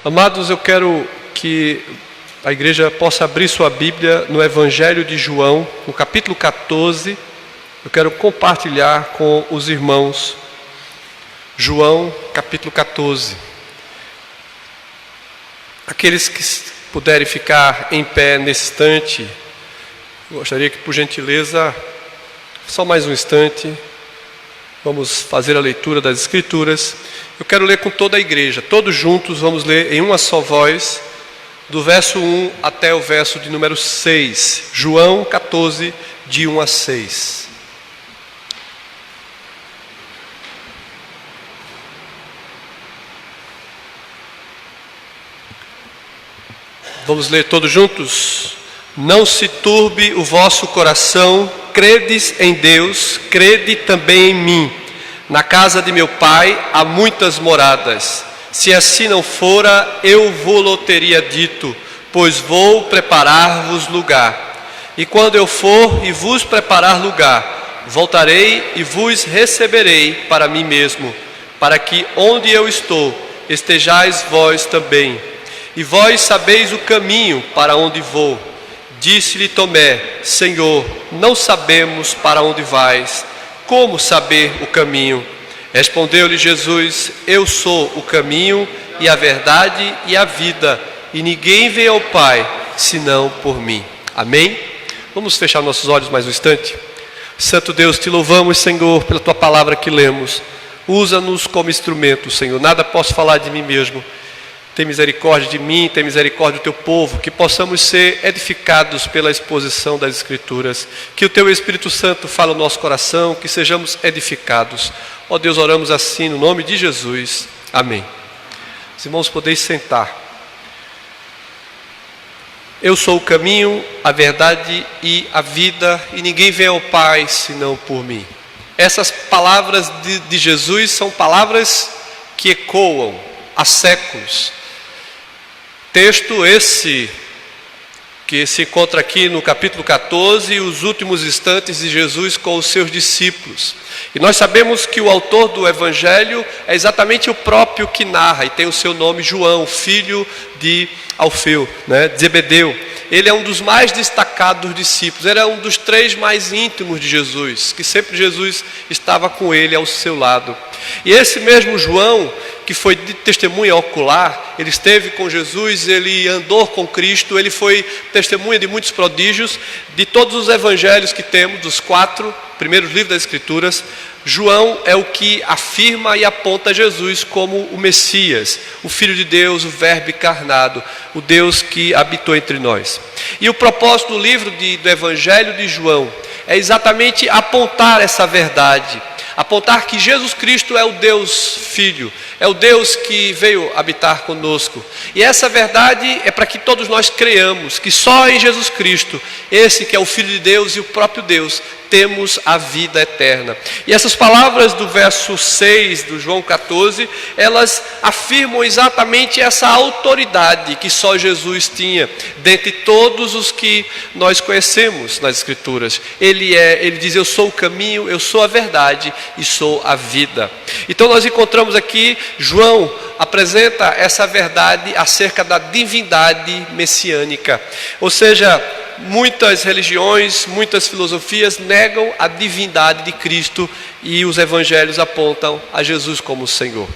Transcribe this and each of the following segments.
Amados, eu quero que a igreja possa abrir sua Bíblia no Evangelho de João, no capítulo 14. Eu quero compartilhar com os irmãos. João, capítulo 14. Aqueles que puderem ficar em pé nesse instante, gostaria que, por gentileza, só mais um instante, vamos fazer a leitura das Escrituras. Eu quero ler com toda a igreja, todos juntos, vamos ler em uma só voz, do verso 1 até o verso de número 6. João 14, de 1 a 6. Vamos ler todos juntos? Não se turbe o vosso coração, credes em Deus, crede também em mim. Na casa de meu pai há muitas moradas. Se assim não fora, eu vô-lo teria dito, pois vou preparar-vos lugar. E quando eu for e vos preparar lugar, voltarei e vos receberei para mim mesmo, para que onde eu estou, estejais vós também. E vós sabeis o caminho para onde vou. Disse-lhe Tomé: Senhor, não sabemos para onde vais. Como saber o caminho? Respondeu-lhe Jesus: Eu sou o caminho e a verdade e a vida, e ninguém vem ao Pai senão por mim. Amém? Vamos fechar nossos olhos mais um instante. Santo Deus, te louvamos, Senhor, pela tua palavra que lemos. Usa-nos como instrumento, Senhor. Nada posso falar de mim mesmo. Tem misericórdia de mim, tem misericórdia do teu povo, que possamos ser edificados pela exposição das Escrituras, que o teu Espírito Santo fale no nosso coração, que sejamos edificados. Ó Deus, oramos assim no nome de Jesus. Amém. Os irmãos, podeis sentar. Eu sou o caminho, a verdade e a vida, e ninguém vem ao Pai senão por mim. Essas palavras de Jesus são palavras que ecoam há séculos. Texto esse que se encontra aqui no capítulo 14, os últimos instantes de Jesus com os seus discípulos. E nós sabemos que o autor do Evangelho é exatamente o próprio que narra, e tem o seu nome João, filho de Alfeu, de Zebedeu. Ele é um dos mais destacados discípulos, era um dos 3 mais íntimos de Jesus, que sempre Jesus estava com ele ao seu lado. E esse mesmo João, que foi de testemunha ocular, ele esteve com Jesus, ele andou com Cristo, ele foi testemunha de muitos prodígios. De todos os evangelhos que temos, dos 4 primeiros livros das Escrituras, João é o que afirma e aponta Jesus como o Messias, o Filho de Deus, o Verbo encarnado, o Deus que habitou entre nós. E o propósito do livro do Evangelho de João é exatamente apontar essa verdade, apontar que Jesus Cristo é o Deus Filho, é o Deus que veio habitar conosco. E essa verdade é para que todos nós creiamos que só em Jesus Cristo, esse que é o Filho de Deus e o próprio Deus, temos a vida eterna. E essas palavras do verso 6 do João 14, elas afirmam exatamente essa autoridade que só Jesus tinha, dentre todos os que nós conhecemos nas Escrituras. Ele diz: eu sou o caminho, eu sou a verdade e sou a vida. Então nós encontramos aqui, João apresenta essa verdade acerca da divindade messiânica. Ou seja, muitas religiões, muitas filosofias negam a divindade de Cristo, e os evangelhos apontam a Jesus como Senhor.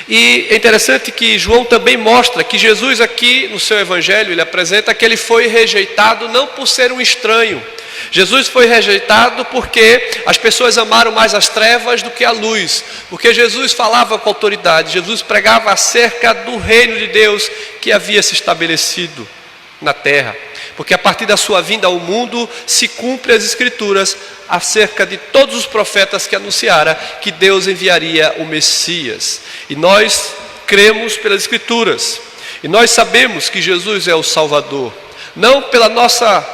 E é interessante que João também mostra que Jesus aqui no seu evangelho, ele apresenta que ele foi rejeitado não por ser um estranho. Jesus foi rejeitado porque as pessoas amaram mais as trevas do que a luz, porque Jesus falava com autoridade, Jesus pregava acerca do reino de Deus que havia se estabelecido na terra, porque a partir da sua vinda ao mundo se cumpre as Escrituras acerca de todos os profetas que anunciaram que Deus enviaria o Messias. E nós cremos pelas Escrituras, e nós sabemos que Jesus é o Salvador, não pela nossa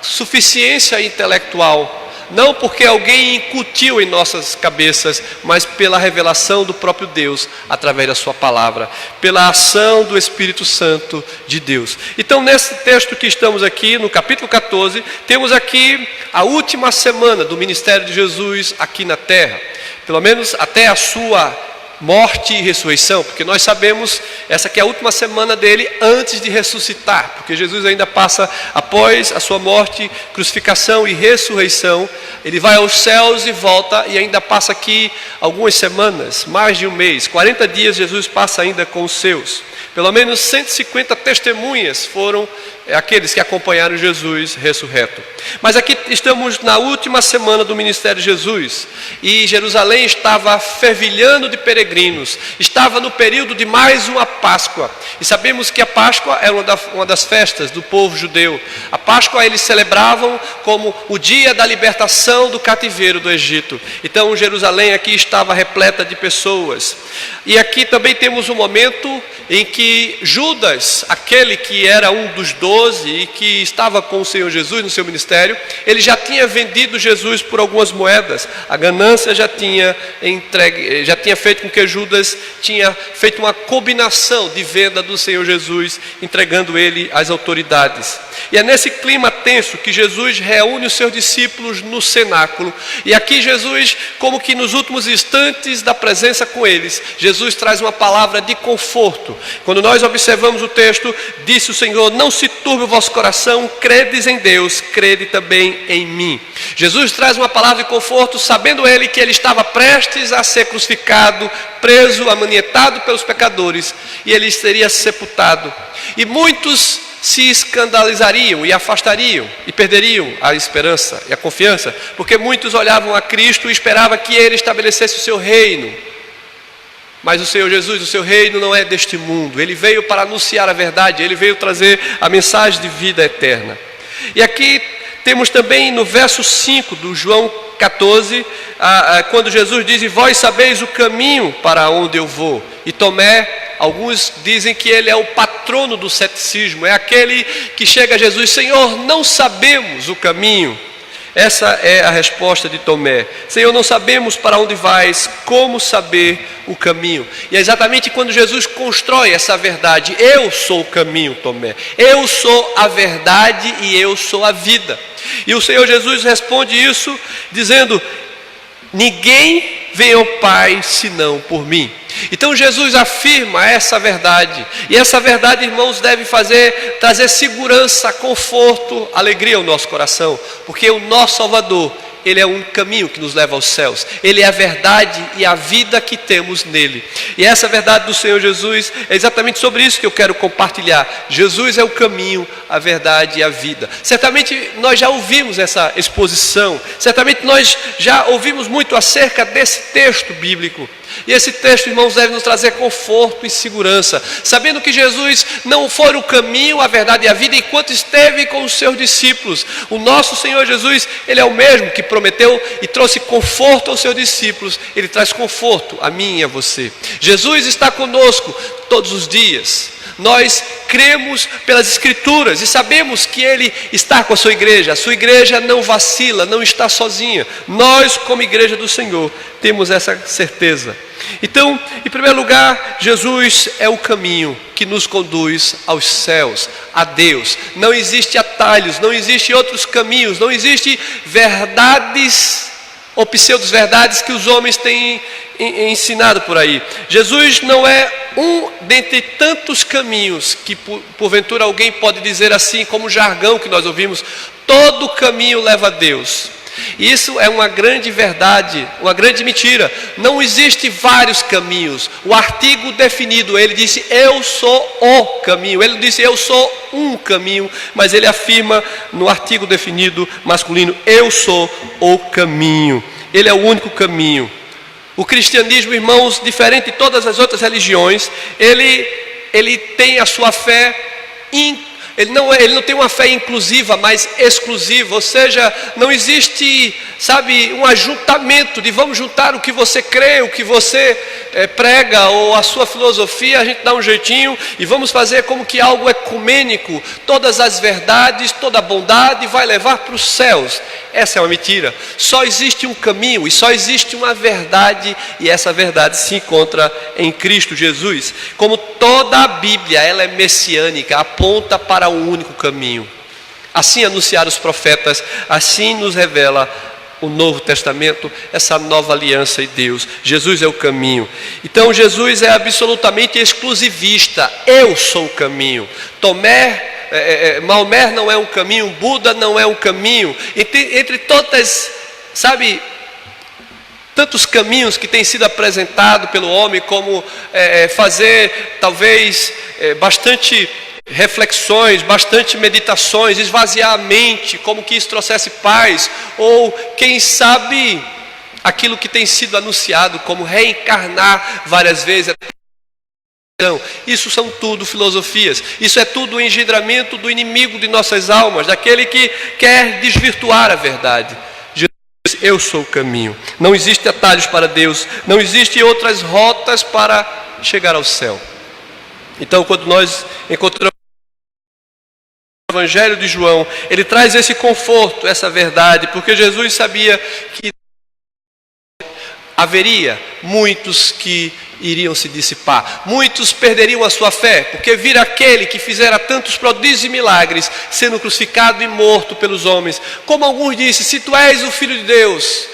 suficiência intelectual, não porque alguém incutiu em nossas cabeças, mas pela revelação do próprio Deus, através da sua palavra, pela ação do Espírito Santo de Deus. Então, nesse texto que estamos aqui, no capítulo 14, temos aqui a última semana do ministério de Jesus aqui na terra, pelo menos até a sua morte e ressurreição, porque nós sabemos, essa aqui é a última semana dele antes de ressuscitar, porque Jesus ainda passa, após a sua morte, crucificação e ressurreição, ele vai aos céus e volta, e ainda passa aqui algumas semanas, mais de um mês, 40 dias Jesus passa ainda com os seus. Pelo menos 150 testemunhas foram aqueles que acompanharam Jesus ressurreto. Mas aqui estamos na última semana do ministério de Jesus, e Jerusalém estava fervilhando de peregrinos, estava no período de mais uma Páscoa, e sabemos que a Páscoa é uma das festas do povo judeu. A Páscoa eles celebravam como o dia da libertação do cativeiro do Egito. Então Jerusalém aqui estava repleta de pessoas, e aqui também temos um momento em que Judas, aquele que era um dos 12 e que estava com o Senhor Jesus no seu ministério, ele já tinha vendido Jesus por algumas moedas. A ganância já tinha feito com que Judas tinha feito uma combinação de venda do Senhor Jesus, entregando ele às autoridades. E é nesse clima tenso que Jesus reúne os seus discípulos no cenáculo, e aqui Jesus, como que nos últimos instantes da presença com eles, Jesus traz uma palavra de conforto. Quando nós observamos o texto, disse o Senhor: não se turbe o vosso coração, credes em Deus, crede também em mim. Jesus traz uma palavra de conforto, sabendo ele que ele estava prestes a ser crucificado, preso, amanietado pelos pecadores, e ele seria sepultado. E muitos se escandalizariam e afastariam e perderiam a esperança e a confiança, porque muitos olhavam a Cristo e esperavam que ele estabelecesse o seu reino. Mas o Senhor Jesus, o seu reino não é deste mundo. Ele veio para anunciar a verdade, ele veio trazer a mensagem de vida eterna. E aqui temos também no verso 5 do João 14, quando Jesus diz: e vós sabeis o caminho para onde eu vou. E Tomé, alguns dizem que ele é o patrono do ceticismo, é aquele que chega a Jesus: Senhor, não sabemos o caminho. Essa é a resposta de Tomé: Senhor, não sabemos para onde vais, como saber o caminho? E é exatamente quando Jesus constrói essa verdade: eu sou o caminho, Tomé, eu sou a verdade e eu sou a vida. E o Senhor Jesus responde isso dizendo: ninguém vem ao Pai senão por mim. Então Jesus afirma essa verdade, e essa verdade, irmãos, deve trazer segurança, conforto, alegria ao nosso coração, porque o nosso Salvador, ele é um caminho que nos leva aos céus, ele é a verdade e a vida que temos nele. E essa verdade do Senhor Jesus é exatamente sobre isso que eu quero compartilhar. Jesus é o caminho, a verdade e a vida. Certamente nós já ouvimos essa exposição, certamente nós já ouvimos muito acerca desse texto bíblico. E esse texto, irmãos, deve nos trazer conforto e segurança, sabendo que Jesus não foi o caminho, a verdade e a vida enquanto esteve com os seus discípulos. O nosso Senhor Jesus, ele é o mesmo que prometeu e trouxe conforto aos seus discípulos. Ele traz conforto a mim e a você. Jesus está conosco todos os dias. Nós cremos pelas Escrituras e sabemos que Ele está com a sua igreja. A sua igreja não vacila, não está sozinha. Nós, como igreja do Senhor, temos essa certeza. Então, em primeiro lugar, Jesus é o caminho que nos conduz aos céus, a Deus. Não existe atalhos, não existe outros caminhos, não existe verdades ou pseudo-verdades que os homens têm ensinado por aí. Jesus não é um dentre tantos caminhos que porventura alguém pode dizer assim, como o jargão que nós ouvimos: todo caminho leva a Deus. Isso é uma grande verdade, uma grande mentira. Não existe vários caminhos. O artigo definido, ele disse: eu sou o caminho. Ele disse: eu sou um caminho. Mas ele afirma no artigo definido masculino: eu sou o caminho. Ele é o único caminho. O cristianismo, irmãos, diferente de todas as outras religiões, ele tem a sua fé ele não tem uma fé inclusiva, mas exclusiva. Ou seja, não existe, um ajuntamento de vamos juntar o que você crê, o que você prega, ou a sua filosofia, a gente dá um jeitinho e vamos fazer como que algo ecumênico. Todas as verdades, toda a bondade vai levar para os céus. Essa é uma mentira. Só existe um caminho e só existe uma verdade, e essa verdade se encontra em Cristo Jesus. Como toda a Bíblia, ela é messiânica, aponta para um único caminho. Assim anunciaram os profetas, assim nos revela o Novo Testamento, essa nova aliança em Deus. Jesus é o caminho. Então Jesus é absolutamente exclusivista. Eu sou o caminho. Maomé não é um caminho, Buda não é um caminho. Entre todas, tantos caminhos que têm sido apresentados pelo homem, como fazer talvez bastante reflexões, bastante meditações, esvaziar a mente, como que isso trouxesse paz, ou quem sabe aquilo que tem sido anunciado como reencarnar várias vezes. Isso são tudo filosofias, isso é tudo o engendramento do inimigo de nossas almas, daquele que quer desvirtuar a verdade. Jesus diz: eu sou o caminho. Não existe atalhos para Deus, não existe outras rotas para chegar ao céu. Então, quando nós encontramos o Evangelho de João, ele traz esse conforto, essa verdade, porque Jesus sabia que haveria muitos que iriam se dissipar, muitos perderiam a sua fé, porque vira aquele que fizera tantos prodígios e milagres, sendo crucificado e morto pelos homens. Como alguns disseram: se tu és o Filho de Deus,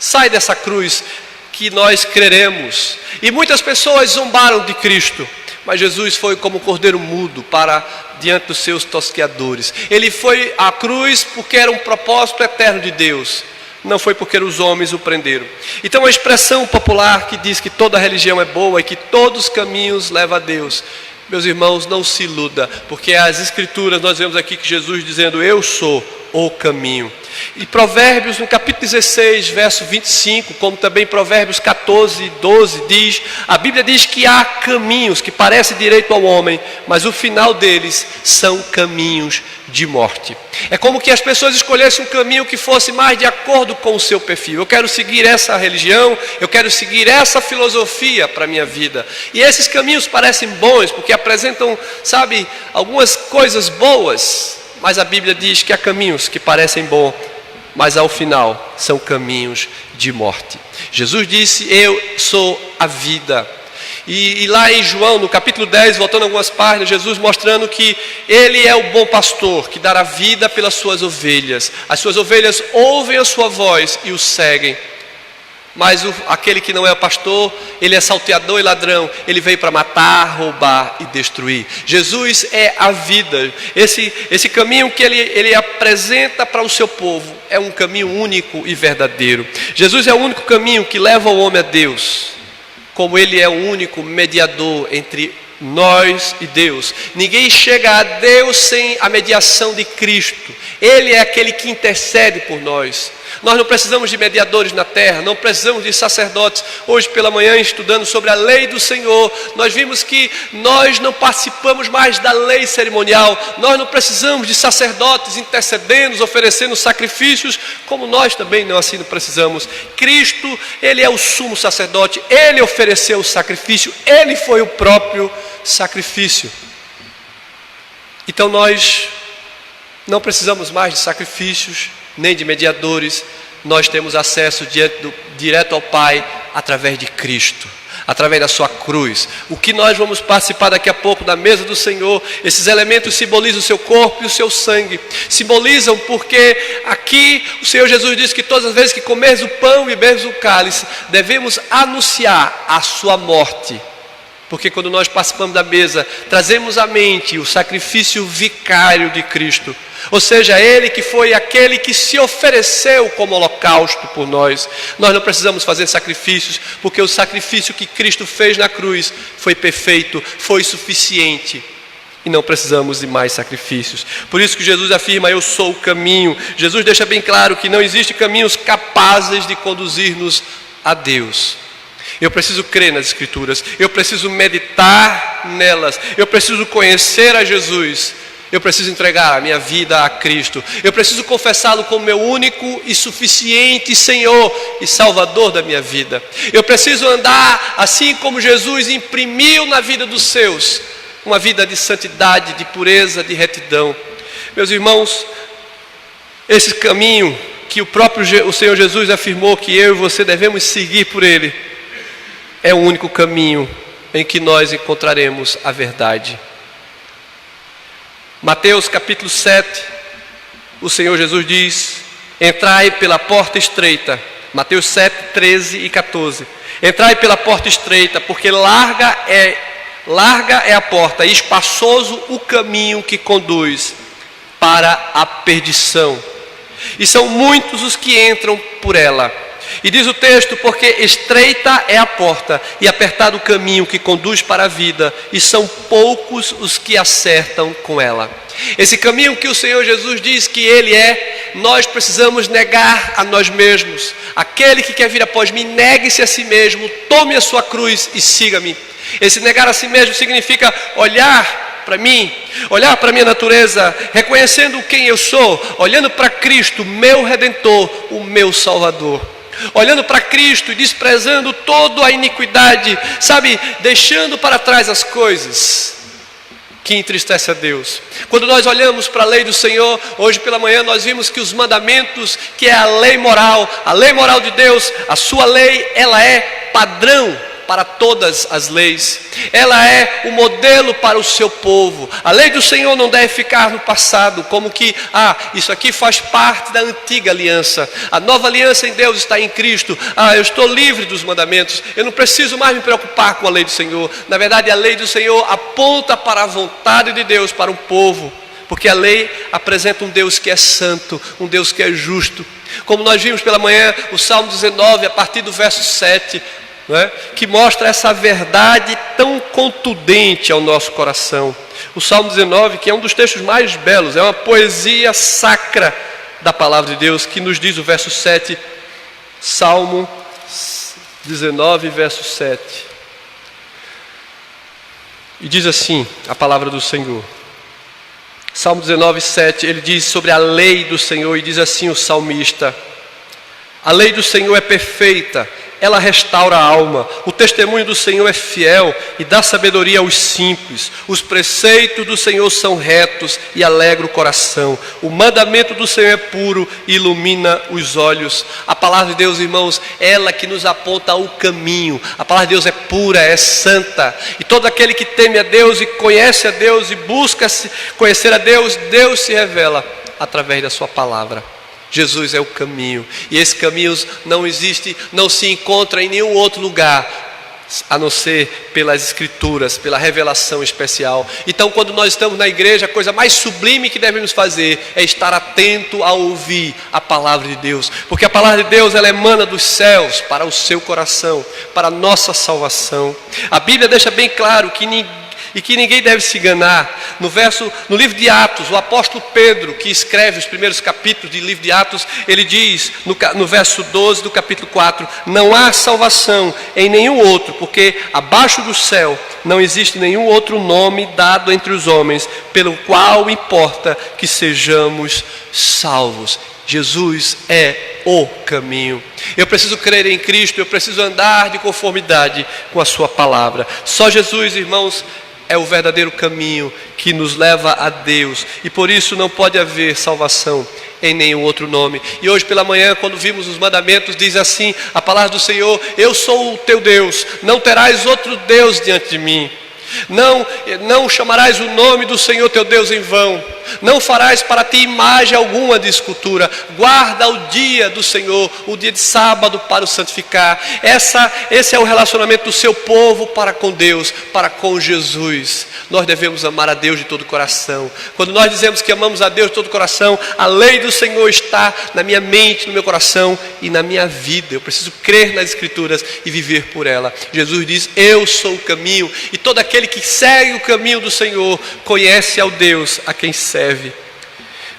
sai dessa cruz que nós creremos. E muitas pessoas zombaram de Cristo, mas Jesus foi como um cordeiro mudo para diante dos seus tosqueadores. Ele foi à cruz porque era um propósito eterno de Deus, não foi porque os homens o prenderam. Então a expressão popular que diz que toda religião é boa e que todos os caminhos levam a Deus, meus irmãos, não se iluda, porque as Escrituras nós vemos aqui que Jesus dizendo: eu sou o caminho. E Provérbios no capítulo 16, verso 25, como também Provérbios 14, 12 diz, a Bíblia diz que há caminhos que parecem direito ao homem, mas o final deles são caminhos de morte. É como que as pessoas escolhessem um caminho que fosse mais de acordo com o seu perfil. Eu quero seguir essa religião, eu quero seguir essa filosofia para a minha vida. E esses caminhos parecem bons, porque apresentam, algumas coisas boas. Mas a Bíblia diz que há caminhos que parecem bons, mas ao final são caminhos de morte. Jesus disse: eu sou a vida. E lá em João, no capítulo 10, voltando algumas páginas, Jesus mostrando que Ele é o bom pastor, que dará vida pelas suas ovelhas. As suas ovelhas ouvem a sua voz e o seguem. Mas aquele que não é o pastor, ele é salteador e ladrão. Ele veio para matar, roubar e destruir. Jesus é a vida. Esse caminho que ele apresenta para o seu povo é um caminho único e verdadeiro. Jesus é o único caminho que leva o homem a Deus, como Ele é o único mediador entre nós e Deus. Ninguém chega a Deus sem a mediação de Cristo. Ele é aquele que intercede por nós. Nós não precisamos de mediadores na terra, não precisamos de sacerdotes. Hoje pela manhã, estudando sobre a lei do Senhor, nós vimos que nós não participamos mais da lei cerimonial. Nós não precisamos de sacerdotes intercedendo, oferecendo sacrifícios, como nós também não precisamos. Cristo, Ele é o sumo sacerdote, Ele ofereceu o sacrifício, Ele foi o próprio sacrifício. Então nós não precisamos mais de sacrifícios, nem de mediadores. Nós temos acesso direto ao Pai através de Cristo, através da sua cruz. O que nós vamos participar daqui a pouco da mesa do Senhor, esses elementos simbolizam o seu corpo e o seu sangue. Simbolizam porque aqui o Senhor Jesus diz que todas as vezes que comeres o pão e beberes o cálice, devemos anunciar a sua morte. Porque quando nós participamos da mesa, trazemos à mente o sacrifício vicário de Cristo. Ou seja, Ele que foi aquele que se ofereceu como holocausto por nós. Nós não precisamos fazer sacrifícios, porque o sacrifício que Cristo fez na cruz foi perfeito, foi suficiente. E não precisamos de mais sacrifícios. Por isso que Jesus afirma: eu sou o caminho. Jesus deixa bem claro que não existem caminhos capazes de conduzir-nos a Deus. Eu preciso crer nas Escrituras, eu preciso meditar nelas, eu preciso conhecer a Jesus, eu preciso entregar a minha vida a Cristo, eu preciso confessá-lo como meu único e suficiente Senhor e Salvador da minha vida. Eu preciso andar assim como Jesus imprimiu na vida dos seus, uma vida de santidade, de pureza, de retidão. Meus irmãos, esse caminho que o Senhor Jesus afirmou que eu e você devemos seguir por Ele, é o único caminho em que nós encontraremos a verdade. Mateus capítulo 7, o Senhor Jesus diz: Entrai pela porta estreita. Mateus 7, 13 e 14. Entrai pela porta estreita, porque larga é a porta e espaçoso o caminho que conduz para a perdição. E são muitos os que entram por ela. E diz o texto, porque estreita é a porta e apertado o caminho que conduz para a vida, e são poucos os que acertam com ela. Esse caminho que o Senhor Jesus diz que Ele é, nós precisamos negar a nós mesmos. Aquele que quer vir após mim, negue-se a si mesmo, tome a sua cruz e siga-me. Esse negar a si mesmo significa olhar para mim, olhar para a minha natureza, reconhecendo quem eu sou, olhando para Cristo, meu Redentor, o meu Salvador. Olhando para Cristo e desprezando toda a iniquidade, sabe, deixando para trás as coisas que entristecem a Deus. Quando nós olhamos para a lei do Senhor, hoje pela manhã nós vimos que os mandamentos, que é a lei moral de Deus, a sua lei, ela é padrão para todas as leis, ela é o modelo para o seu povo. A lei do Senhor não deve ficar no passado, como que, isso aqui faz parte da antiga aliança, a nova aliança em Deus está em Cristo, eu estou livre dos mandamentos, eu não preciso mais me preocupar com a lei do Senhor. Na verdade, a lei do Senhor aponta para a vontade de Deus para um povo, porque a lei apresenta um Deus que é santo, um Deus que é justo. Como nós vimos pela manhã, o Salmo 19, a partir do verso 7, que mostra essa verdade tão contundente ao nosso coração. O Salmo 19, que é um dos textos mais belos, é uma poesia sacra da palavra de Deus, que nos diz o verso 7, Salmo 19, verso 7. E diz assim a palavra do Senhor. Salmo 19, 7, ele diz sobre a lei do Senhor, e diz assim o salmista: a lei do Senhor é perfeita, ela restaura a alma. O testemunho do Senhor é fiel e dá sabedoria aos simples. Os preceitos do Senhor são retos e alegra o coração. O mandamento do Senhor é puro e ilumina os olhos. A palavra de Deus, irmãos, ela que nos aponta o caminho. A palavra de Deus é pura, é santa. E todo aquele que teme a Deus e conhece a Deus e busca conhecer a Deus, Deus se revela através da sua palavra. Jesus é o caminho, e esse caminho não existe, não se encontra em nenhum outro lugar, a não ser pelas Escrituras, pela revelação especial. Então, quando nós estamos na igreja, a coisa mais sublime que devemos fazer é estar atento a ouvir a palavra de Deus, porque a palavra de Deus, ela emana dos céus para o seu coração, para a nossa salvação. A Bíblia deixa bem claro que ninguém deve se enganar. No livro de Atos, o apóstolo Pedro, que escreve os primeiros capítulos do livro de Atos, ele diz no verso 12 do capítulo 4: não há salvação em nenhum outro, porque abaixo do céu não existe nenhum outro nome dado entre os homens, pelo qual importa que sejamos salvos. Jesus é o caminho. Eu preciso crer em Cristo, eu preciso andar de conformidade com a sua palavra. Só Jesus, irmãos, é o verdadeiro caminho que nos leva a Deus, e por isso não pode haver salvação em nenhum outro nome. E hoje pela manhã, quando vimos os mandamentos, diz assim a palavra do Senhor: eu sou o teu Deus, não terás outro Deus diante de mim. Não chamarás o nome do Senhor teu Deus em vão. Não farás para ti imagem alguma de escultura. Guarda o dia do Senhor, o dia de sábado, para o santificar. Esse é o relacionamento do seu povo para com Deus, para com Jesus. Nós devemos amar a Deus de todo o coração. Quando nós dizemos que amamos a Deus de todo o coração, a lei do Senhor está na minha mente, no meu coração e na minha vida. Eu preciso crer nas Escrituras e viver por ela. Jesus diz: eu sou o caminho, e todo aquele que segue o caminho do Senhor conhece ao Deus a quem serve.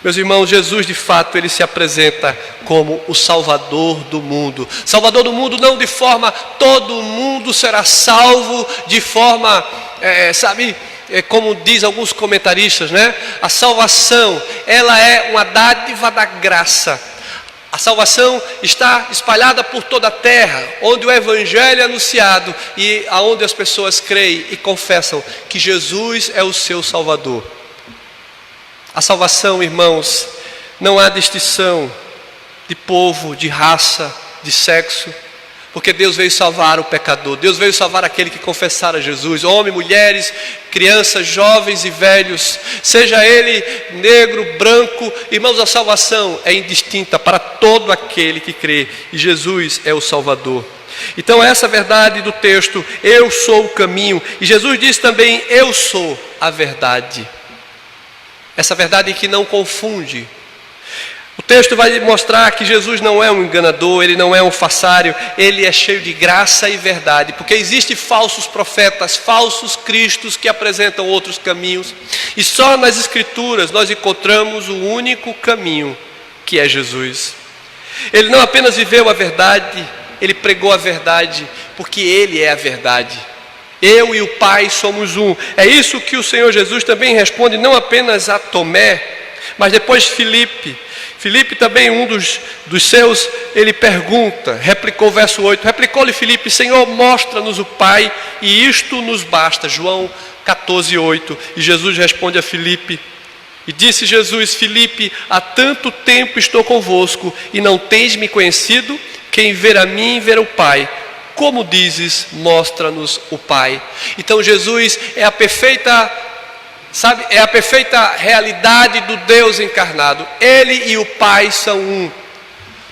Meus irmãos, Jesus de fato, ele se apresenta como o Salvador do mundo. Salvador do mundo não de forma, todo mundo será salvo de forma, como diz alguns comentaristas, a salvação, ela é uma dádiva da graça. A salvação está espalhada por toda a terra, onde o Evangelho é anunciado e aonde as pessoas creem e confessam que Jesus é o seu Salvador. A salvação, irmãos, não há distinção de povo, de raça, de sexo, Porque Deus veio salvar o pecador, Deus veio salvar aquele que confessar a Jesus, homens, mulheres, crianças, jovens e velhos, seja ele negro, branco. Irmãos, a salvação é indistinta para todo aquele que crê, e Jesus é o Salvador. Então essa verdade do texto, eu sou o caminho, e Jesus diz também, eu sou a verdade. Essa verdade que não confunde. O texto vai mostrar que Jesus não é um enganador, ele não é um falsário, ele é cheio de graça e verdade, porque existem falsos profetas, falsos cristos que apresentam outros caminhos, e só nas Escrituras nós encontramos o único caminho, que é Jesus. Ele não apenas viveu a verdade, ele pregou a verdade, porque ele é a verdade. Eu e o Pai somos um. É isso que o Senhor Jesus também responde, não apenas a Tomé, mas depois Filipe. Filipe também, um dos seus, ele pergunta, replicou o verso 8, replicou-lhe Filipe, Senhor, mostra-nos o Pai, e isto nos basta. João 14, 8. E Jesus responde a Filipe, e disse Jesus, Filipe, há tanto tempo estou convosco, e não tens me conhecido? Quem ver a mim, ver o Pai. Como dizes, mostra-nos o Pai. Então Jesus é a perfeita, é a perfeita realidade do Deus encarnado. Ele e o Pai são um.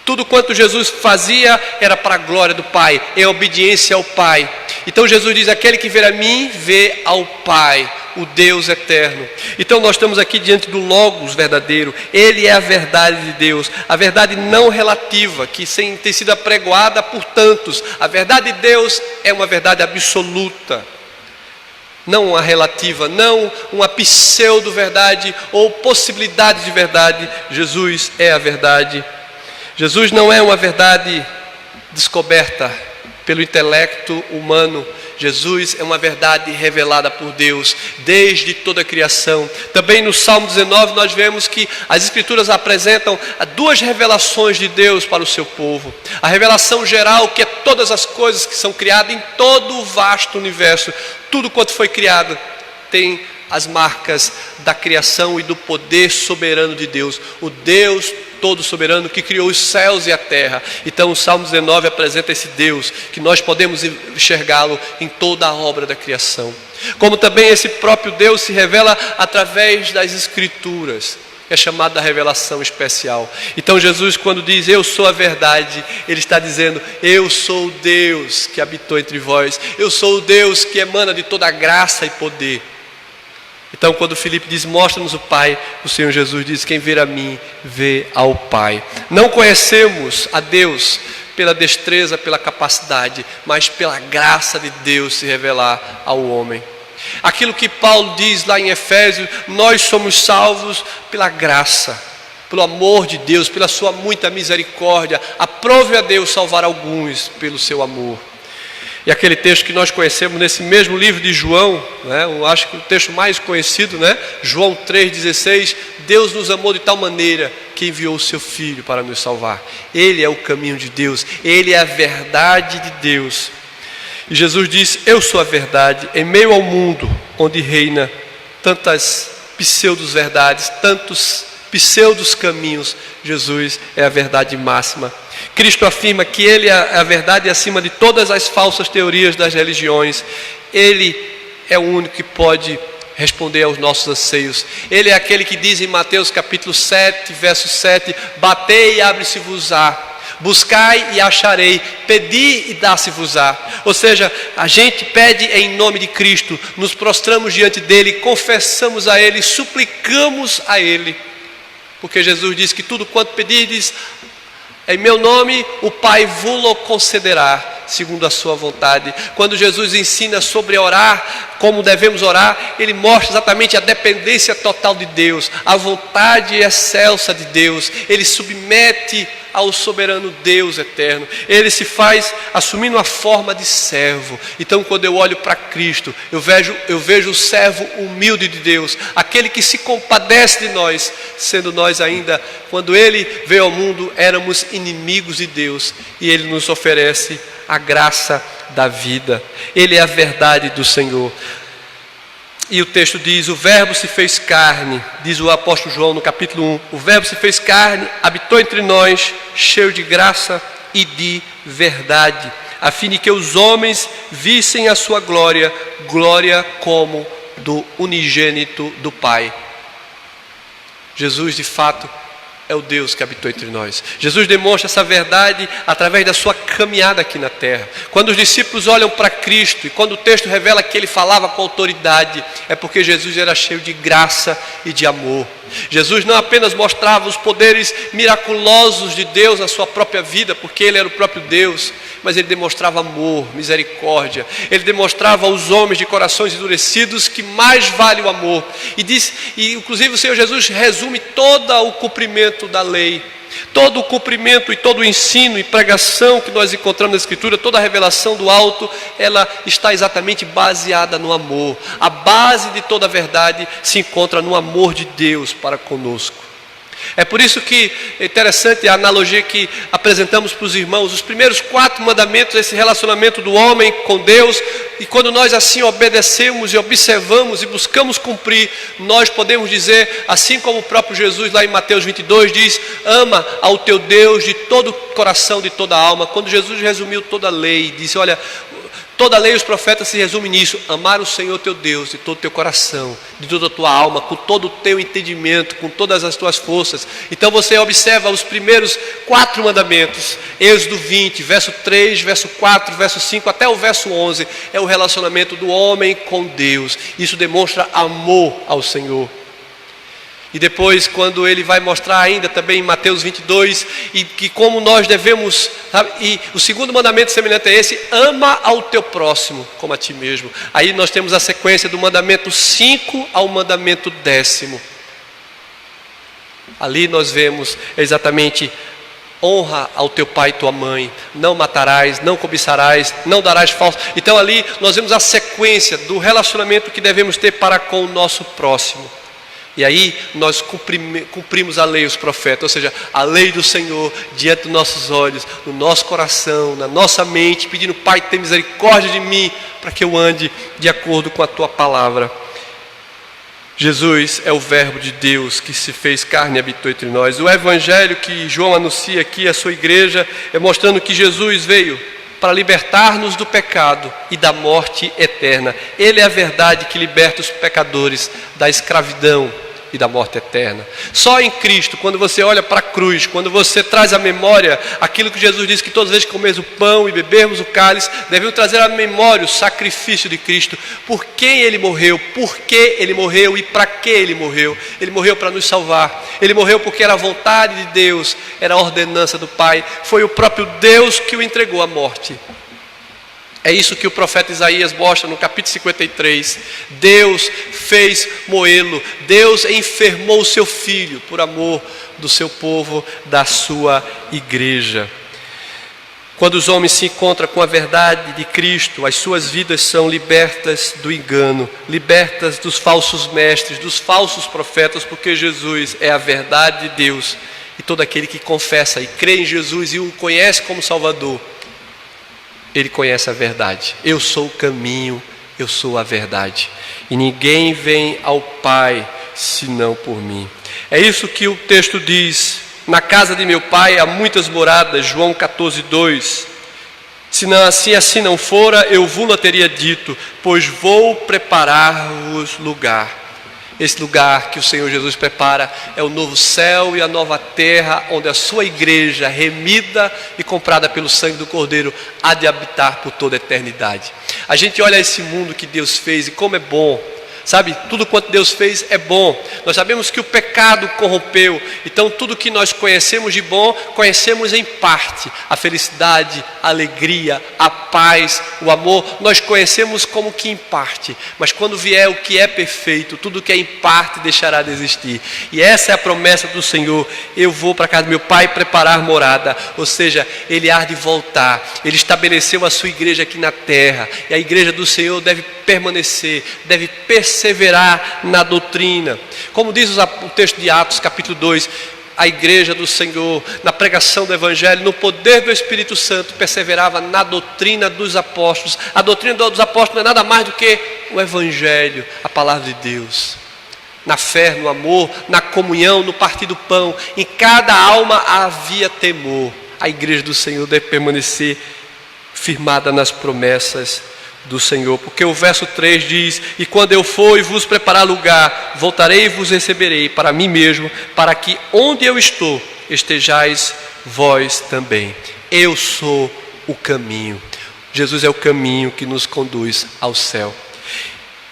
Tudo quanto Jesus fazia era para a glória do Pai, em obediência ao Pai. Então Jesus diz, aquele que vê a mim, vê ao Pai, o Deus eterno. Então nós estamos aqui diante do Logos verdadeiro. Ele é a verdade de Deus, a verdade não relativa, que tem sido apregoada por tantos. A verdade de Deus é uma verdade absoluta, não uma relativa, não uma pseudo-verdade ou possibilidade de verdade. Jesus é a verdade. Jesus não é uma verdade descoberta pelo intelecto humano. Jesus é uma verdade revelada por Deus desde toda a criação. Também no Salmo 19 nós vemos que as Escrituras apresentam duas revelações de Deus para o seu povo. A revelação geral, que é todas as coisas que são criadas em todo o vasto universo. Tudo quanto foi criado tem as marcas da criação e do poder soberano de Deus. O Deus todo soberano que criou os céus e a terra. Então o Salmo 19 apresenta esse Deus, que nós podemos enxergá-lo em toda a obra da criação. Como também esse próprio Deus se revela através das Escrituras. É chamada revelação especial. Então Jesus, quando diz eu sou a verdade, ele está dizendo, eu sou o Deus que habitou entre vós, eu sou o Deus que emana de toda a graça e poder. Então quando Filipe diz, mostra-nos o Pai, o Senhor Jesus diz, quem vê a mim, vê ao Pai. Não conhecemos a Deus pela destreza, pela capacidade, mas pela graça de Deus se revelar ao homem. Aquilo que Paulo diz lá em Efésios, nós somos salvos pela graça, pelo amor de Deus, pela sua muita misericórdia. Aprove a Deus salvar alguns pelo seu amor. E aquele texto que nós conhecemos nesse mesmo livro de João, eu acho que o texto mais conhecido, João 3,16, Deus nos amou de tal maneira que enviou o seu Filho para nos salvar. Ele é o caminho de Deus, Ele é a verdade de Deus. E Jesus disse, eu sou a verdade, em meio ao mundo onde reina tantas pseudos-verdades, tantos pseudos caminhos, Jesus é a verdade máxima. Cristo afirma que Ele é a verdade acima de todas as falsas teorias das religiões. Ele é o único que pode responder aos nossos anseios. Ele é aquele que diz em Mateus capítulo 7, verso 7, batei e abre-se-vos-á. Buscai e acharei, pedi e dá-se-vos-á. Ou seja, a gente pede em nome de Cristo, nos prostramos diante dEle, confessamos a Ele, suplicamos a Ele. Porque Jesus diz que tudo quanto pedirdes em meu nome, o Pai vos concederá, segundo a sua vontade. Quando Jesus ensina sobre orar, como devemos orar, Ele mostra exatamente a dependência total de Deus, a vontade excelsa de Deus. Ele submete ao soberano Deus eterno. Ele se faz assumindo a forma de servo. Então quando eu olho para Cristo, eu vejo o servo humilde de Deus, aquele que se compadece de nós, sendo nós ainda, quando Ele veio ao mundo, éramos inimigos de Deus, e Ele nos oferece a graça da vida. Ele é a verdade do Senhor. E o texto diz, o verbo se fez carne, diz o apóstolo João no capítulo 1, o verbo se fez carne, habitou entre nós, cheio de graça e de verdade. a fim de que os homens vissem a sua glória, glória como do unigênito do Pai. Jesus, de fato, é o Deus que habitou entre nós. Jesus demonstra essa verdade através da sua caminhada aqui na terra. Quando os discípulos olham para Cristo, e quando o texto revela que ele falava com autoridade, é porque Jesus era cheio de graça e de amor. Jesus não apenas mostrava os poderes miraculosos de Deus na sua própria vida, porque ele era o próprio Deus, mas ele demonstrava amor, misericórdia. Ele demonstrava aos homens de corações endurecidos que mais vale o amor. E inclusive o Senhor Jesus resume todo o cumprimento da lei, todo o cumprimento e todo o ensino e pregação que nós encontramos na Escritura, toda a revelação do alto, ela está exatamente baseada no amor. A base de toda a verdade se encontra no amor de Deus para conosco. É por isso que é interessante a analogia que apresentamos para os irmãos. Os primeiros 4 mandamentos, esse relacionamento do homem com Deus, e quando nós assim obedecemos e observamos e buscamos cumprir, nós podemos dizer, assim como o próprio Jesus lá em Mateus 22 diz: ama ao teu Deus de todo o coração, de toda a alma. Quando Jesus resumiu toda a lei, disse: olha, toda a lei e os profetas se resumem nisso: amar o Senhor teu Deus de todo o teu coração, de toda a tua alma, com todo o teu entendimento, com todas as tuas forças. Então você observa os primeiros 4 mandamentos, Êxodo 20, verso 3, verso 4, verso 5, até o verso 11, é o relacionamento do homem com Deus. Isso demonstra amor ao Senhor. E depois, quando ele vai mostrar ainda também em Mateus 22, e que como nós devemos, sabe? E o segundo mandamento semelhante a esse: ama ao teu próximo como a ti mesmo. Aí nós temos a sequência do mandamento 5 ao mandamento 10º. Ali nós vemos exatamente: honra ao teu pai e tua mãe, não matarás, não cobiçarás, não darás falso. Então ali nós vemos a sequência do relacionamento que devemos ter para com o nosso próximo. E aí nós cumprimos a lei e os profetas, ou seja, a lei do Senhor diante dos nossos olhos, no nosso coração, na nossa mente, pedindo: Pai, tem misericórdia de mim, para que eu ande de acordo com a tua palavra. Jesus é o verbo de Deus que se fez carne e habitou entre nós. O evangelho que João anuncia aqui à sua igreja é mostrando que Jesus veio para libertar-nos do pecado e da morte eterna. Ele é a verdade que liberta os pecadores da escravidão e da morte eterna. Só em Cristo, quando você olha para a cruz, quando você traz à memória aquilo que Jesus disse, que todas as vezes que comermos o pão e bebermos o cálice, devemos trazer à memória o sacrifício de Cristo, por quem Ele morreu, por que Ele morreu e para que Ele morreu. Ele morreu para nos salvar. Ele morreu porque era a vontade de Deus, era a ordenança do Pai. Foi o próprio Deus que o entregou à morte. É isso que o profeta Isaías mostra no capítulo 53. Deus fez moê-lo. Deus enfermou o seu filho por amor do seu povo, da sua igreja. Quando os homens se encontram com a verdade de Cristo, as suas vidas são libertas do engano, libertas dos falsos mestres, dos falsos profetas, porque Jesus é a verdade de Deus. E todo aquele que confessa e crê em Jesus e o conhece como Salvador, ele conhece a verdade. Eu sou o caminho, eu sou a verdade. E ninguém vem ao Pai senão por mim. É isso que o texto diz: na casa de meu Pai há muitas moradas, João 14:2. Se não, assim não fora, eu vos teria dito, pois vou preparar-vos lugar. Esse lugar que o Senhor Jesus prepara é o novo céu e a nova terra, onde a sua igreja, remida e comprada pelo sangue do Cordeiro, há de habitar por toda a eternidade. A gente olha esse mundo que Deus fez e como é bom. Sabe, tudo quanto Deus fez é bom. Nós sabemos que o pecado corrompeu. Então tudo que nós conhecemos de bom, conhecemos em parte. A felicidade, a alegria, a paz, o amor, nós conhecemos como que em parte. Mas quando vier o que é perfeito, tudo que é em parte deixará de existir. E essa é a promessa do Senhor: eu vou para a casa do meu Pai preparar morada. Ou seja, Ele há de voltar. Ele estabeleceu a sua igreja aqui na terra. E a igreja do Senhor deve permanecer, deve perseverar na doutrina. Como diz o texto de Atos capítulo 2, a igreja do Senhor, na pregação do Evangelho, no poder do Espírito Santo, perseverava na doutrina dos apóstolos. A doutrina dos apóstolos não é nada mais do que o Evangelho, a palavra de Deus. Na fé, no amor, na comunhão, no partir do pão. Em cada alma havia temor. A igreja do Senhor deve permanecer firmada nas promessas do Senhor. Porque o verso 3 diz: e quando eu for e vos preparar lugar, voltarei e vos receberei para mim mesmo, para que onde eu estou, estejais vós também. Eu sou o caminho. Jesus é o caminho que nos conduz ao céu.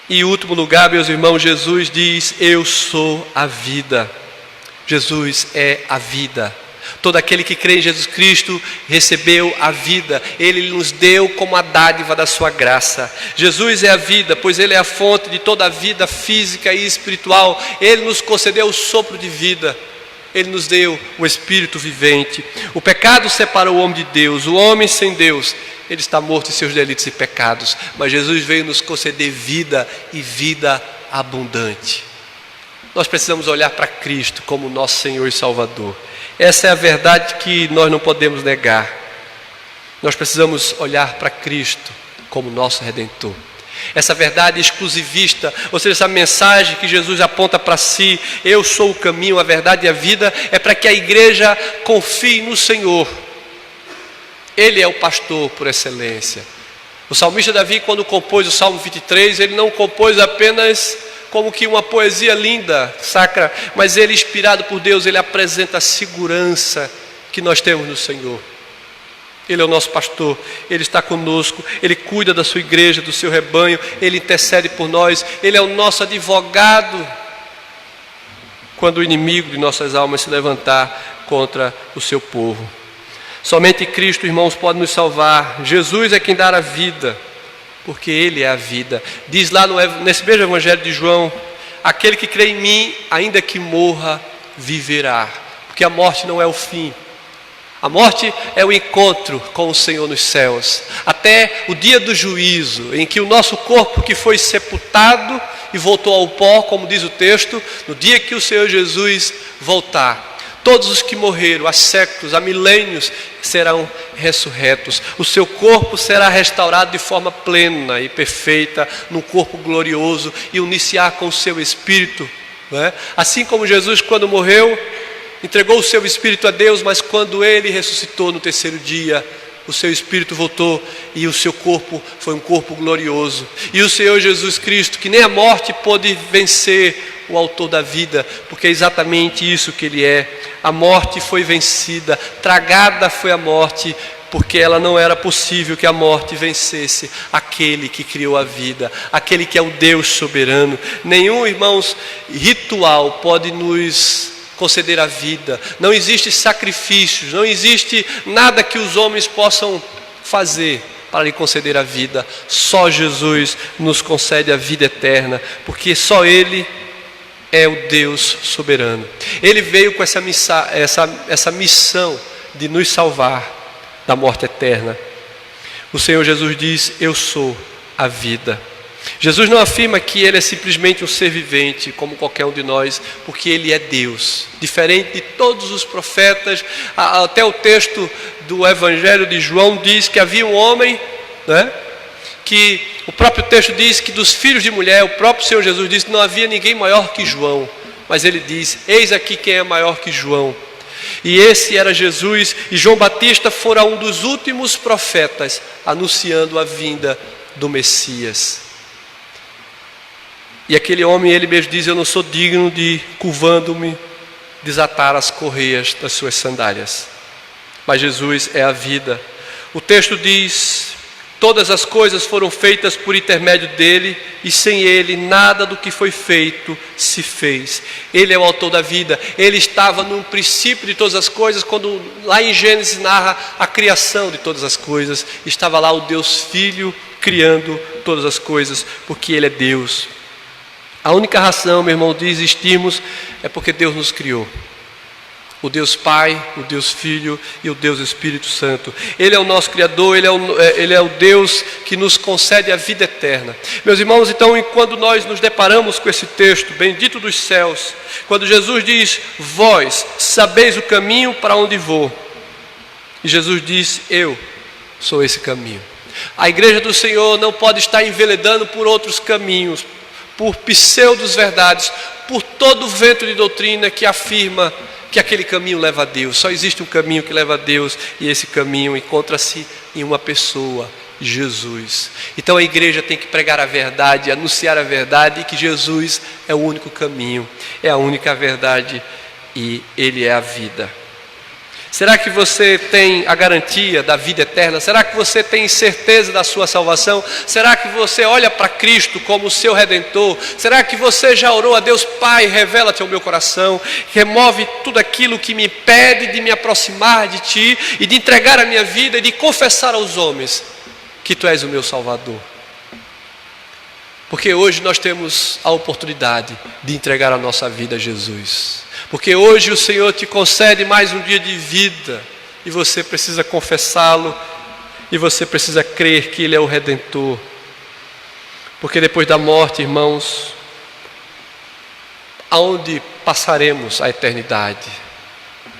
E em último lugar, meus irmãos, Jesus diz: eu sou a vida. Jesus é a vida. Todo aquele que crê em Jesus Cristo recebeu a vida. Ele nos deu como a dádiva da sua graça. Jesus é a vida, pois Ele é a fonte de toda a vida física e espiritual. Ele nos concedeu o sopro de vida. Ele nos deu o Espírito vivente. O pecado separou o homem de Deus. O homem sem Deus, ele está morto em seus delitos e pecados. Mas Jesus veio nos conceder vida e vida abundante. Nós precisamos olhar para Cristo como nosso Senhor e Salvador. Essa é a verdade que nós não podemos negar. Nós precisamos olhar para Cristo como nosso Redentor. Essa verdade exclusivista, ou seja, essa mensagem que Jesus aponta para si: eu sou o caminho, a verdade e a vida, é para que a igreja confie no Senhor. Ele é o pastor por excelência. O salmista Davi, quando compôs o Salmo 23, ele não compôs apenas como que uma poesia linda, sacra, mas ele, inspirado por Deus, ele apresenta a segurança que nós temos no Senhor. Ele é o nosso pastor, Ele está conosco, Ele cuida da sua igreja, do seu rebanho, Ele intercede por nós, Ele é o nosso advogado quando o inimigo de nossas almas se levantar contra o seu povo. Somente Cristo, irmãos, pode nos salvar. Jesus é quem dá a vida, porque Ele é a vida. Diz lá nesse mesmo Evangelho de João: aquele que crê em mim, ainda que morra, viverá. Porque a morte não é o fim. A morte é o encontro com o Senhor nos céus, até o dia do juízo, em que o nosso corpo que foi sepultado e voltou ao pó, como diz o texto, no dia que o Senhor Jesus voltar, todos os que morreram há séculos, há milênios, serão ressurretos. O seu corpo será restaurado de forma plena e perfeita, num corpo glorioso, e unir-se-á com o seu Espírito, não é? Assim como Jesus, quando morreu, entregou o seu Espírito a Deus, mas quando Ele ressuscitou no terceiro dia, o seu Espírito voltou e o seu corpo foi um corpo glorioso. E o Senhor Jesus Cristo, que nem a morte pôde vencer o autor da vida, porque é exatamente isso que Ele é. A morte foi vencida, tragada foi a morte, porque ela não era possível que a morte vencesse aquele que criou a vida, aquele que é o Deus soberano. Nenhum, irmãos, ritual pode nos conceder a vida. Não existe sacrifícios, não existe nada que os homens possam fazer para lhe conceder a vida. Só Jesus nos concede a vida eterna, porque só Ele é o Deus soberano. Ele veio com essa missão de nos salvar da morte eterna. O Senhor Jesus diz: eu sou a vida. Jesus não afirma que Ele é simplesmente um ser vivente, como qualquer um de nós, porque Ele é Deus, diferente de todos os profetas. Até o texto do Evangelho de João diz que havia um homem, né, que o próprio texto diz que dos filhos de mulher, o próprio Senhor Jesus disse que não havia ninguém maior que João, mas Ele diz: eis aqui quem é maior que João. E esse era Jesus, e João Batista fora um dos últimos profetas anunciando a vinda do Messias. E aquele homem, ele mesmo diz: eu não sou digno de, curvando-me, desatar as correias das suas sandálias. Mas Jesus é a vida. O texto diz: todas as coisas foram feitas por intermédio dele, e sem ele nada do que foi feito se fez. Ele é o autor da vida. Ele estava no princípio de todas as coisas, quando lá em Gênesis narra a criação de todas as coisas. Estava lá o Deus Filho criando todas as coisas, porque Ele é Deus. A única razão, meu irmão, de existirmos é porque Deus nos criou. O Deus Pai, o Deus Filho e o Deus Espírito Santo. Ele é o nosso Criador, Ele é o Deus que nos concede a vida eterna. Meus irmãos, então, quando nós nos deparamos com esse texto, bendito dos céus, quando Jesus diz: vós sabeis o caminho para onde vou. E Jesus diz: eu sou esse caminho. A igreja do Senhor não pode estar enveredando por outros caminhos, por pseudos verdades, por todo o vento de doutrina que afirma que aquele caminho leva a Deus. Só existe um caminho que leva a Deus, e esse caminho encontra-se em uma pessoa, Jesus. Então a igreja tem que pregar a verdade, anunciar a verdade, e que Jesus é o único caminho, é a única verdade e Ele é a vida. Será que você tem a garantia da vida eterna? Será que você tem certeza da sua salvação? Será que você olha para Cristo como o seu Redentor? Será que você já orou a Deus: Pai, revela-te ao meu coração, remove tudo aquilo que me impede de me aproximar de Ti e de entregar a minha vida e de confessar aos homens que Tu és o meu Salvador? Porque hoje nós temos a oportunidade de entregar a nossa vida a Jesus. Porque hoje o Senhor te concede mais um dia de vida e você precisa confessá-lo e você precisa crer que Ele é o Redentor. Porque depois da morte, irmãos, aonde passaremos a eternidade?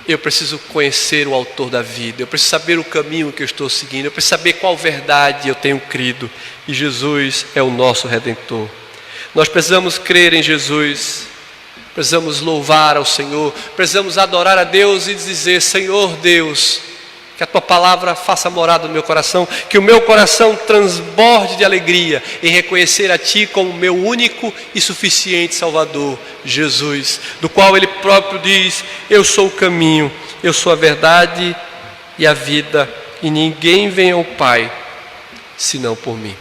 Eu preciso conhecer o autor da vida, eu preciso saber o caminho que eu estou seguindo, eu preciso saber qual verdade eu tenho crido, e Jesus é o nosso Redentor. Nós precisamos crer em Jesus, precisamos louvar ao Senhor, precisamos adorar a Deus e dizer: Senhor Deus, que a Tua palavra faça morada no meu coração, que o meu coração transborde de alegria em reconhecer a Ti como meu único e suficiente Salvador, Jesus, do qual Ele próprio diz: eu sou o caminho, eu sou a verdade e a vida, e ninguém vem ao Pai senão por mim.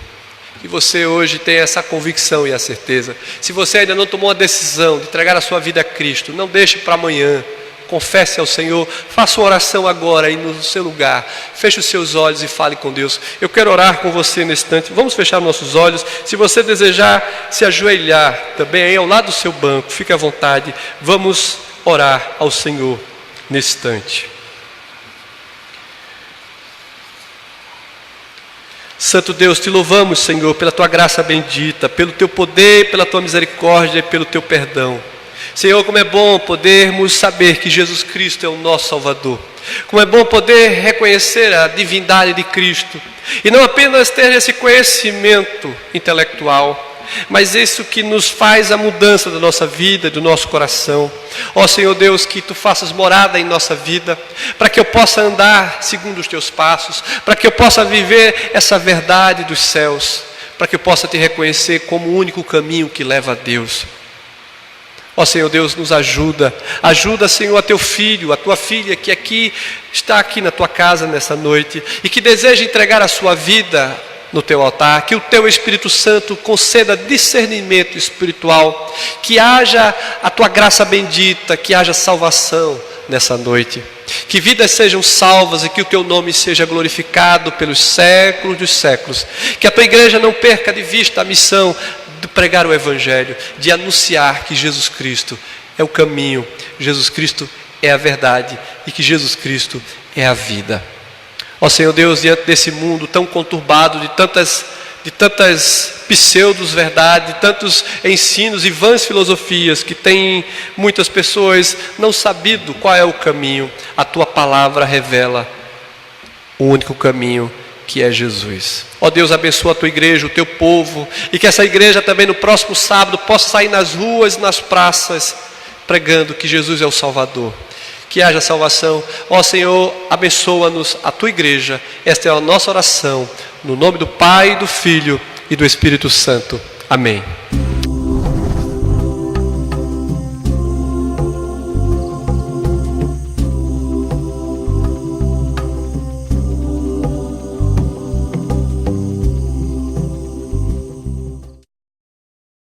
Que você hoje tenha essa convicção e a certeza. Se você ainda não tomou a decisão de entregar a sua vida a Cristo, não deixe para amanhã. Confesse ao Senhor, faça uma oração agora aí no seu lugar, feche os seus olhos e fale com Deus. Eu quero orar com você nesse instante. Vamos fechar nossos olhos. Se você desejar se ajoelhar também aí ao lado do seu banco, fique à vontade. Vamos orar ao Senhor nesse instante. Santo Deus, te louvamos, Senhor, pela Tua graça bendita, pelo Teu poder, pela Tua misericórdia e pelo Teu perdão. Senhor, como é bom podermos saber que Jesus Cristo é o nosso Salvador. Como é bom poder reconhecer a divindade de Cristo. E não apenas ter esse conhecimento intelectual, mas isso que nos faz a mudança da nossa vida, do nosso coração. Ó Senhor Deus, que Tu faças morada em nossa vida, para que eu possa andar segundo os Teus passos, para que eu possa viver essa verdade dos céus, para que eu possa Te reconhecer como o único caminho que leva a Deus. Ó Senhor Deus, nos ajuda, Senhor, a Teu filho, a Tua filha que está aqui na Tua casa nessa noite e que deseja entregar a sua vida no Teu altar, que o Teu Espírito Santo conceda discernimento espiritual, que haja a Tua graça bendita, que haja salvação nessa noite, que vidas sejam salvas e que o Teu nome seja glorificado pelos séculos dos séculos, que a Tua igreja não perca de vista a missão de pregar o Evangelho, de anunciar que Jesus Cristo é o caminho, Jesus Cristo é a verdade e que Jesus Cristo é a vida. Ó Senhor Deus, diante desse mundo tão conturbado, de tantas pseudos-verdades, de tantos ensinos e vãs filosofias que tem muitas pessoas não sabido qual é o caminho, a Tua palavra revela o único caminho, que é Jesus. Ó Deus, abençoa a Tua igreja, o Teu povo, e que essa igreja também no próximo sábado possa sair nas ruas e nas praças pregando que Jesus é o Salvador, que haja salvação. Ó Senhor, abençoa-nos, a Tua igreja. Esta é a nossa oração, no nome do Pai, do Filho e do Espírito Santo. Amém.